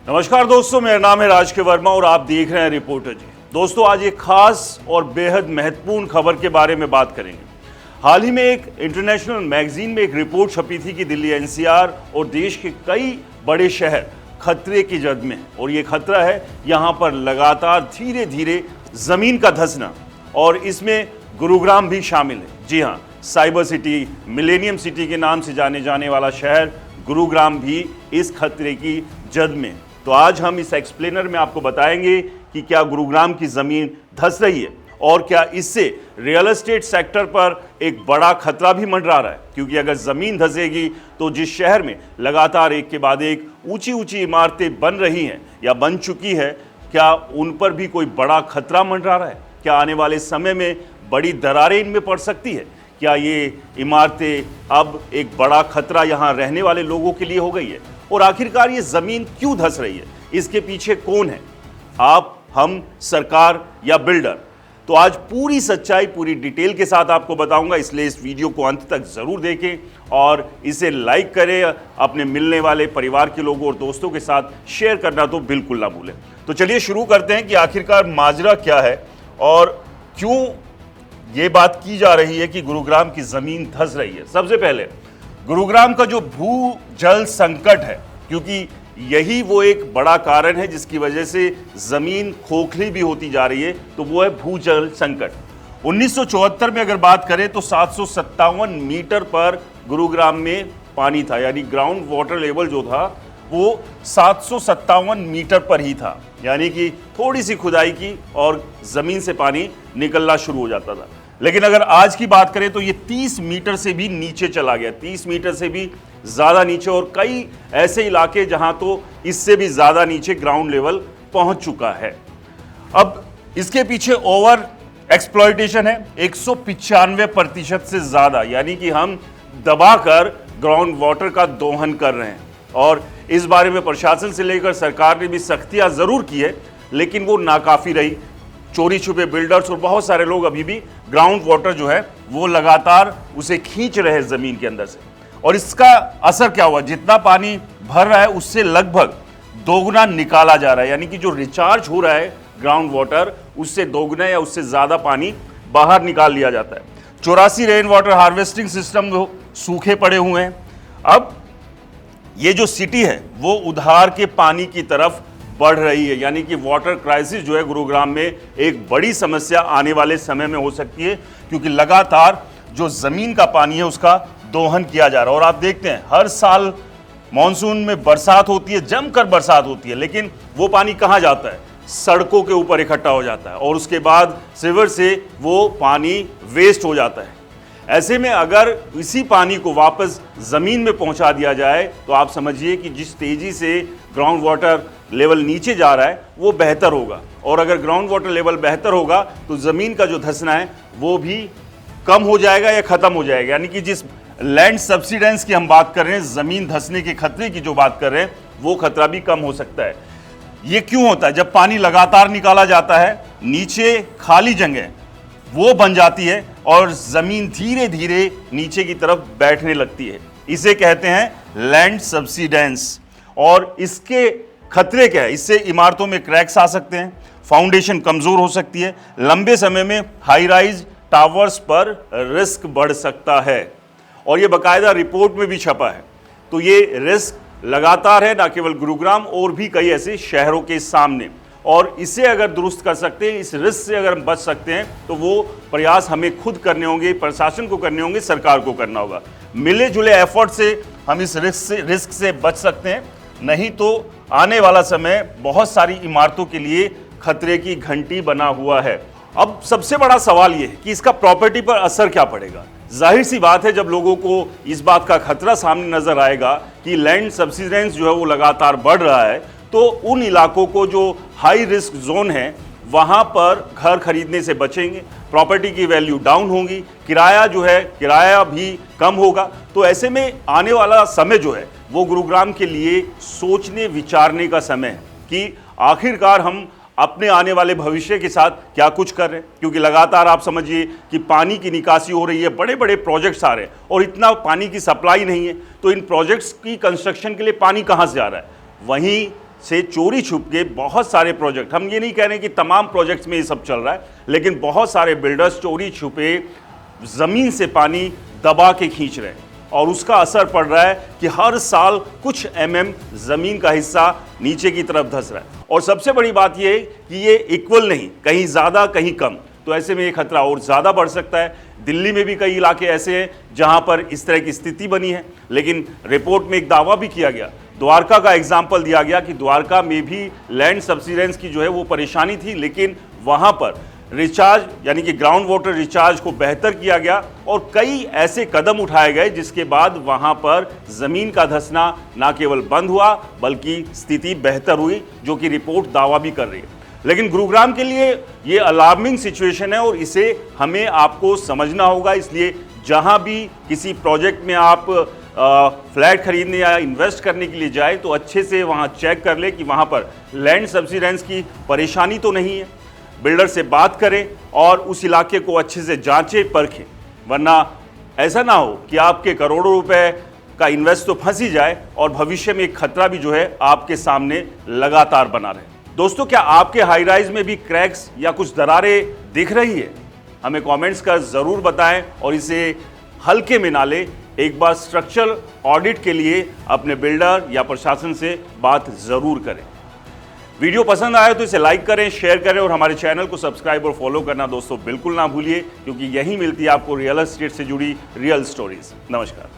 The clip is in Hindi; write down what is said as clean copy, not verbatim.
नमस्कार दोस्तों, मेरा नाम है राज के वर्मा और आप देख रहे हैं रिपोर्टर जी। दोस्तों, आज एक खास और बेहद महत्वपूर्ण खबर के बारे में बात करेंगे। हाल ही में एक इंटरनेशनल मैगजीन में एक रिपोर्ट छपी थी कि दिल्ली एनसीआर और देश के कई बड़े शहर खतरे की जद में हैं और ये खतरा है यहाँ पर लगातार धीरे धीरे जमीन का धंसना, और इसमें गुरुग्राम भी शामिल है। जी हाँ, साइबर सिटी, मिलेनियम सिटी के नाम से जाने जाने वाला शहर गुरुग्राम भी इस खतरे की जद में। तो आज हम इस एक्सप्लेनर में आपको बताएंगे कि क्या गुरुग्राम की ज़मीन धंस रही है और क्या इससे रियल एस्टेट सेक्टर पर एक बड़ा खतरा भी मंडरा रहा है। क्योंकि अगर ज़मीन धंसेगी तो जिस शहर में लगातार एक के बाद एक ऊंची ऊंची इमारतें बन रही हैं या बन चुकी है, क्या उन पर भी कोई बड़ा खतरा मंडरा रहा है? क्या आने वाले समय में बड़ी दरारें इनमें पड़ सकती है? क्या ये इमारतें अब एक बड़ा खतरा यहाँ रहने वाले लोगों के लिए हो गई है? और आखिरकार ये ज़मीन क्यों धंस रही है? इसके पीछे कौन है? आप, हम, सरकार या बिल्डर? तो आज पूरी सच्चाई पूरी डिटेल के साथ आपको बताऊंगा, इसलिए इस वीडियो को अंत तक ज़रूर देखें और इसे लाइक करें। अपने मिलने वाले परिवार के लोगों और दोस्तों के साथ शेयर करना तो बिल्कुल ना भूलें। तो चलिए शुरू करते हैं कि आखिरकार माजरा क्या है और क्यों ये बात की जा रही है कि गुरुग्राम की ज़मीन धंस रही है। सबसे पहले गुरुग्राम का जो भू जल संकट है, क्योंकि यही वो एक बड़ा कारण है जिसकी वजह से ज़मीन खोखली भी होती जा रही है, तो वो है भू जल संकट। 1974 में अगर बात करें तो 757 मीटर पर गुरुग्राम में पानी था, यानी ग्राउंड वाटर लेवल जो था वो 757 मीटर पर ही था, यानी कि थोड़ी सी खुदाई की और ज़मीन से पानी निकलना शुरू हो जाता था। लेकिन अगर आज की बात करें तो ये 30 मीटर से भी नीचे चला गया, 30 मीटर से भी ज़्यादा नीचे, और कई ऐसे इलाके जहां तो इससे भी ज़्यादा नीचे ग्राउंड लेवल पहुंच चुका है। अब इसके पीछे ओवर एक्सप्लॉयटेशन है 195% से ज़्यादा, यानी कि हम दबाकर ग्राउंड वाटर का दोहन कर रहे हैं। और इस बारे में प्रशासन से लेकर सरकार ने भी सख्तियां ज़रूर की है, लेकिन वो नाकाफ़ी रही। चोरी छुपे बिल्डर्स और बहुत सारे लोग अभी भी ग्राउंड वाटर जो है वो लगातार उसे खींच रहे हैं ज़मीन के अंदर से। और इसका असर क्या हुआ? जितना पानी भर रहा है उससे लगभग दोगुना निकाला जा रहा है, यानी कि जो रिचार्ज हो रहा है ग्राउंड वाटर उससे दोगुना या उससे ज़्यादा पानी बाहर निकाल लिया जाता है। 84 रेन वाटर हार्वेस्टिंग सिस्टम जो सूखे पड़े हुए हैं। अब ये जो सिटी है वो उधार के पानी की तरफ बढ़ रही है, यानी कि वाटर क्राइसिस जो है गुरुग्राम में एक बड़ी समस्या आने वाले समय में हो सकती है, क्योंकि लगातार जो ज़मीन का पानी है उसका दोहन किया जा रहा है। और आप देखते हैं हर साल मॉनसून में बरसात होती है, जमकर बरसात होती है, लेकिन वो पानी कहाँ जाता है? सड़कों के ऊपर इकट्ठा हो जाता है और उसके बाद सिवर से वो पानी वेस्ट हो जाता है। ऐसे में अगर इसी पानी को वापस ज़मीन में पहुंचा दिया जाए तो आप समझिए कि जिस तेज़ी से ग्राउंड वाटर लेवल नीचे जा रहा है वो बेहतर होगा, और अगर ग्राउंड वाटर लेवल बेहतर होगा तो ज़मीन का जो धंसना है वो भी कम हो जाएगा या ख़त्म हो जाएगा। यानी कि जिस लैंड सब्सिडेंस की हम बात कर रहे हैं, ज़मीन धंसने के खतरे की जो बात कर रहे हैं, वो खतरा भी कम हो सकता है। ये क्यों होता है? जब पानी लगातार निकाला जाता है, नीचे खाली जगह वो बन जाती है और ज़मीन धीरे धीरे नीचे की तरफ बैठने लगती है। इसे कहते हैं लैंड सब्सिडेंस। और इसके खतरे क्या है? इससे इमारतों में क्रैक्स आ सकते हैं, फाउंडेशन कमज़ोर हो सकती है, लंबे समय में हाई राइज टावर्स पर रिस्क बढ़ सकता है, और ये बाकायदा रिपोर्ट में भी छपा है। तो ये रिस्क लगातार है, ना केवल गुरुग्राम और भी कई ऐसे शहरों के सामने। और इसे अगर दुरुस्त कर सकते हैं, इस रिस्क से अगर हम बच सकते हैं, तो वो प्रयास हमें खुद करने होंगे, प्रशासन को करने होंगे, सरकार को करना होगा। मिले जुले एफर्ट से हम इस रिस्क से बच सकते हैं, नहीं तो आने वाला समय बहुत सारी इमारतों के लिए खतरे की घंटी बना हुआ है। अब सबसे बड़ा सवाल ये है कि इसका प्रॉपर्टी पर असर क्या पड़ेगा। जाहिर सी बात है, जब लोगों को इस बात का खतरा सामने नजर आएगा कि लैंड सब्सिडेंस जो है वो लगातार बढ़ रहा है, तो उन इलाकों को जो हाई रिस्क जोन है वहाँ पर घर खरीदने से बचेंगे, प्रॉपर्टी की वैल्यू डाउन होगी, किराया जो है किराया भी कम होगा। तो ऐसे में आने वाला समय जो है वो गुरुग्राम के लिए सोचने विचारने का समय है कि आखिरकार हम अपने आने वाले भविष्य के साथ क्या कुछ कर रहे हैं। क्योंकि लगातार आप समझिए कि पानी की निकासी हो रही है, बड़े बड़े प्रोजेक्ट्स आ रहे हैं और इतना पानी की सप्लाई नहीं है, तो इन प्रोजेक्ट्स की कंस्ट्रक्शन के लिए पानी कहाँ से आ रहा है? वहीं से चोरी छुप के बहुत सारे प्रोजेक्ट, हम ये नहीं कह रहे कि तमाम प्रोजेक्ट्स में ये सब चल रहा है, लेकिन बहुत सारे बिल्डर्स चोरी छुपे ज़मीन से पानी दबा के खींच रहे हैं और उसका असर पड़ रहा है कि हर साल कुछ ज़मीन का हिस्सा नीचे की तरफ धंस रहा है। और सबसे बड़ी बात यह है कि ये इक्वल नहीं, कहीं ज़्यादा कहीं कम, तो ऐसे में ये खतरा और ज़्यादा बढ़ सकता है। दिल्ली में भी कई इलाके ऐसे हैं जहां पर इस तरह की स्थिति बनी है, लेकिन रिपोर्ट में एक दावा भी किया गया, द्वारका का एग्जाम्पल दिया गया कि द्वारका में भी लैंड सब्सिडेंस की जो है वो परेशानी थी, लेकिन वहां पर रिचार्ज यानी कि ग्राउंड वाटर रिचार्ज को बेहतर किया गया और कई ऐसे कदम उठाए गए जिसके बाद वहां पर ज़मीन का धंसना ना केवल बंद हुआ बल्कि स्थिति बेहतर हुई, जो कि रिपोर्ट दावा भी कर रही है। लेकिन गुरुग्राम के लिए ये अलार्मिंग सिचुएशन है और इसे हमें आपको समझना होगा। इसलिए जहां भी किसी प्रोजेक्ट में आप फ्लैट खरीदने या इन्वेस्ट करने के लिए जाए तो अच्छे से वहां चेक कर ले कि वहां पर लैंड सब्सिडेंस की परेशानी तो नहीं है। बिल्डर से बात करें और उस इलाके को अच्छे से जांचें परखें, वरना ऐसा ना हो कि आपके करोड़ों रुपए का इन्वेस्ट तो फंस ही जाए और भविष्य में एक खतरा भी जो है आपके सामने लगातार बना रहे। दोस्तों, क्या आपके हाई राइज में भी क्रैक्स या कुछ दरारें दिख रही है? हमें कमेंट्स कर ज़रूर बताएं और इसे हल्के में ना ले। एक बार स्ट्रक्चरल ऑडिट के लिए अपने बिल्डर या प्रशासन से बात ज़रूर करें। वीडियो पसंद आए तो इसे लाइक करें, शेयर करें और हमारे चैनल को सब्सक्राइब और फॉलो करना दोस्तों बिल्कुल ना भूलिए, क्योंकि यहीं मिलती है आपको रियल एस्टेट से जुड़ी रियल स्टोरीज। नमस्कार।